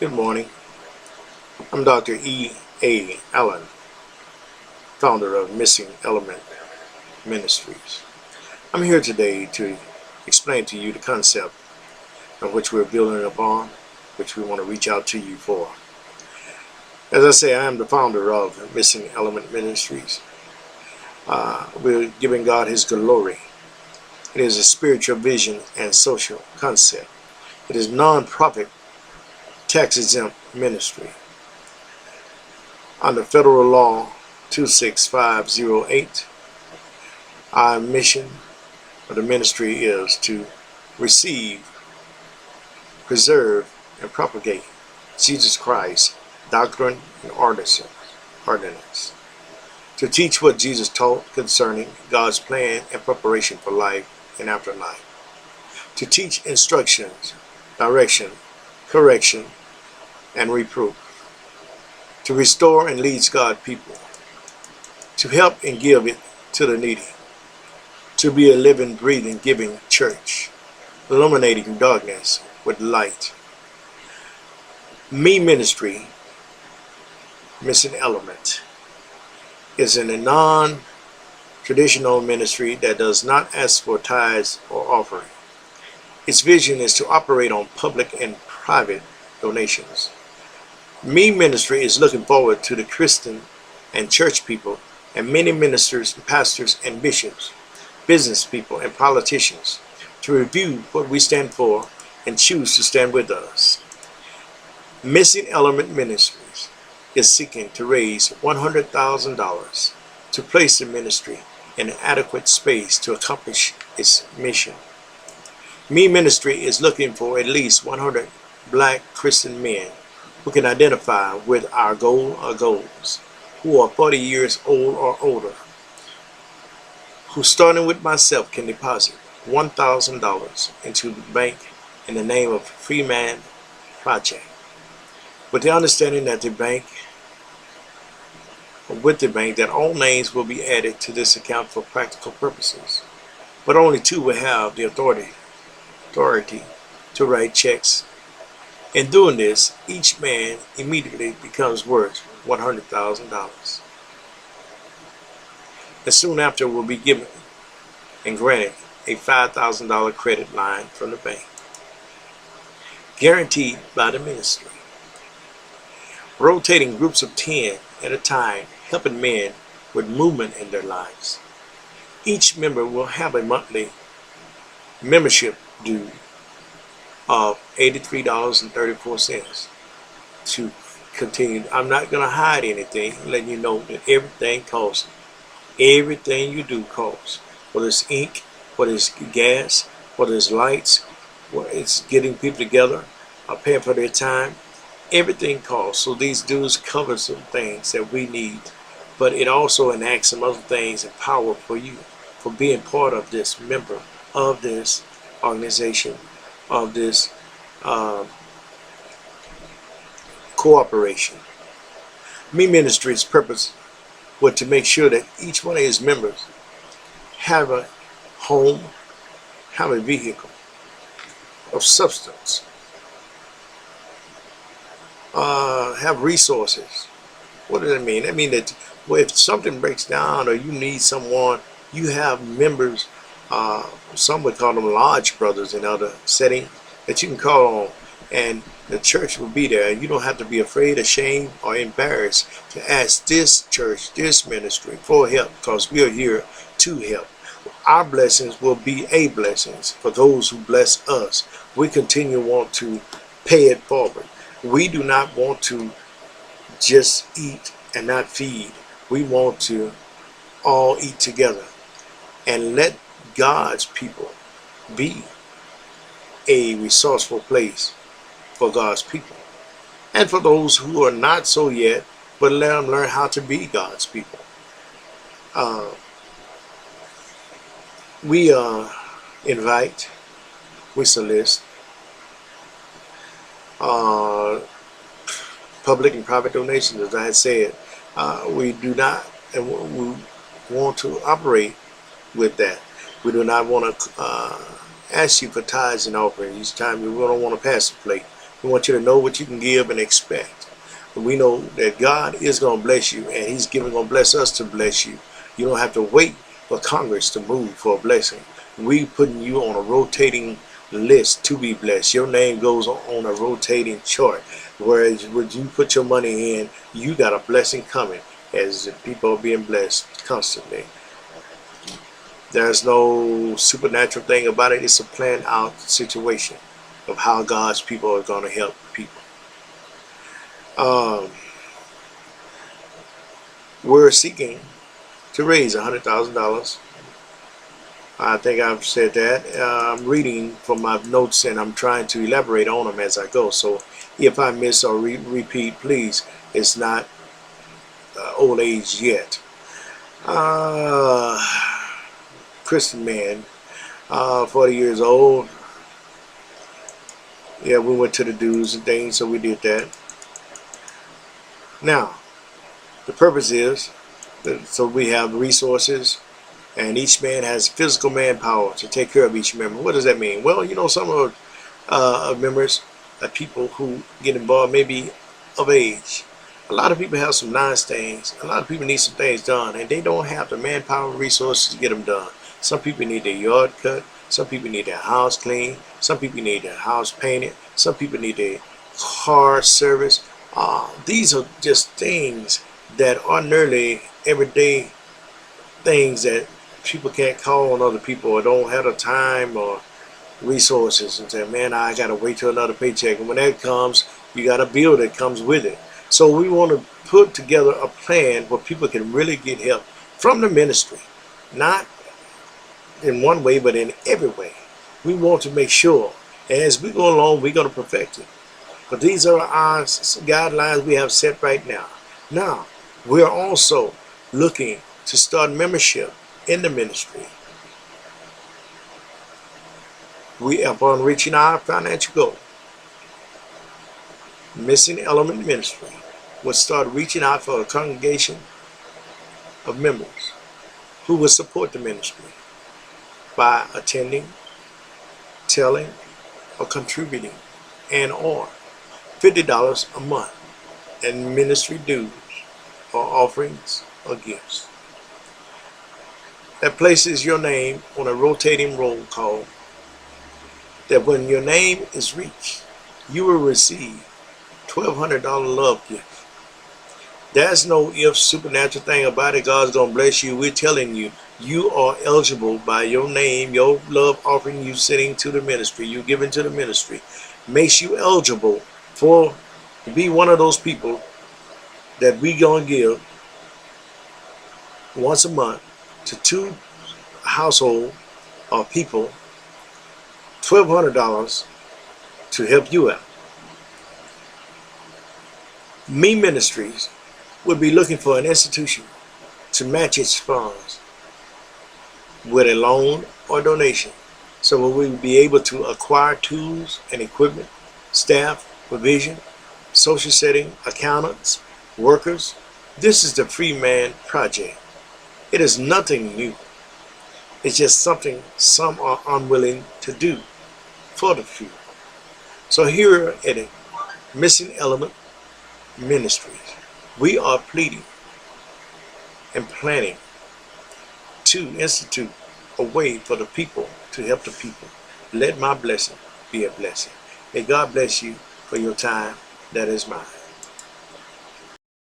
Good morning. I'm Dr. E. A. Allen, founder of Missing Element Ministries. I'm here today to explain to you the concept of which we're building upon, which we want to reach out to you for. As I say, I am the founder of Missing Element Ministries. We're giving God His glory. It is a spiritual vision and social concept. It is non-profit, tax-exempt ministry. Under federal law 26508, our mission of the ministry is to receive, preserve, and propagate Jesus Christ, doctrine and ordinance, to teach what Jesus taught concerning God's plan and preparation for life and afterlife, to teach instructions, direction, correction, and reproof, to restore and lead God's people, to help and give it to the needy, to be a living, breathing, giving church, illuminating darkness with light. Me Ministry, Missing Element, is in a non-traditional ministry that does not ask for tithes or offering. Its vision is to operate on public and private donations. Me Ministry is looking forward to the Christian and church people and many ministers, pastors, and bishops, business people, and politicians to review what we stand for and choose to stand with us. Missing Element Ministries is seeking to raise $100,000 to place the ministry in an adequate space to accomplish its mission. Me Ministry is looking for at least 100 black Christian men who can identify with our goal or goals, who are 40 years old or older, who starting with myself can deposit $1,000 into the bank in the name of Freeman Project, with the understanding that that all names will be added to this account for practical purposes, but only two will have the authority to write checks. In doing this, each man immediately becomes worth $100,000. And soon after will be given and granted a $5,000 credit line from the bank, guaranteed by the ministry. Rotating groups of 10 at a time, helping men with movement in their lives. Each member will have a monthly membership due of $83.34 to continue. I'm not going to hide anything, letting you know that everything costs. Everything you do costs. Whether it's ink, whether it's gas, whether it's lights, whether it's getting people together, paying for their time, everything costs. So these dues cover some things that we need, but it also enacts some other things and power for you for being part of this, member of this organization, of this cooperation. Me Ministry's purpose was to make sure that each one of his members have a home, have a vehicle of substance, have resources. What does that mean? That means that if something breaks down or you need someone, you have members, some would call them lodge brothers in other settings, that you can call on, and the church will be there. You don't have to be afraid, ashamed, or embarrassed to ask this church, this ministry for help, because we are here to help. Our blessings will be a blessings for those who bless us. We continue to want to pay it forward. We do not want to just eat and not feed. We want to all eat together and let God's people be a resourceful place for God's people, and for those who are not so yet, but let them learn how to be God's people. We invite, we solicit public and private donations, as I had said. We do not, and we want to operate with that. We do not want to ask you for tithes and offerings each time. We don't want to pass the plate. We want you to know what you can give and expect. We know that God is going to bless you, and He's going to bless us to bless you. You don't have to wait for Congress to move for a blessing. We putting you on a rotating list to be blessed. Your name goes on a rotating chart. Whereas when you put your money in, you got a blessing coming as people are being blessed constantly. There's no supernatural thing about it. It's a planned out situation of how God's people are going to help people. We're seeking to raise $100,000. I think I've said that. I'm reading from my notes and I'm trying to elaborate on them as I go. So if I miss or repeat, please, it's not old age yet. Christian man, 40 years old. Yeah, we went to the dues and things, so we did that. Now, the purpose is that, so we have resources, and each man has physical manpower to take care of each member. What does that mean? Well, you know, some of members are people who get involved maybe of age. A lot of people have some nice things. A lot of people need some things done, and they don't have the manpower and resources to get them done. Some people need their yard cut. Some people need their house cleaned. Some people need their house painted. Some people need their car service. These are just things that ordinarily everyday things that people can't call on other people or don't have the time or resources and say, man, I got to wait till another paycheck. And when that comes, you got a bill that comes with it. So we want to put together a plan where people can really get help from the ministry, not in one way, but in every way. We want to make sure, and as we go along, we're going to perfect it. But these are our guidelines we have set right now. Now, we're also looking to start membership in the ministry. We, upon reaching our financial goal, Missing Element Ministry will start reaching out for a congregation of members who will support the ministry by attending, telling, or contributing, and or $50 a month in ministry dues or offerings or gifts. That places your name on a rotating roll call that when your name is reached, you will receive $1,200 love gift. There's no if supernatural thing about it. God's going to bless you. We're telling you, you are eligible by your name, your love offering you sending to the ministry, you giving to the ministry, makes you eligible for to be one of those people that we going to give once a month to two household or people $1,200 to help you out. Me Ministries would be looking for an institution to match its funds with a loan or donation, so we will be able to acquire tools and equipment, staff, provision, social setting, accountants, workers. This is the Free Man Project. It is nothing new. It's just something some are unwilling to do for the few. So here at Missing Element Ministries, we are pleading and planning to institute a way for the people to help the people. Let my blessing be a blessing. May God bless you for your time that is mine.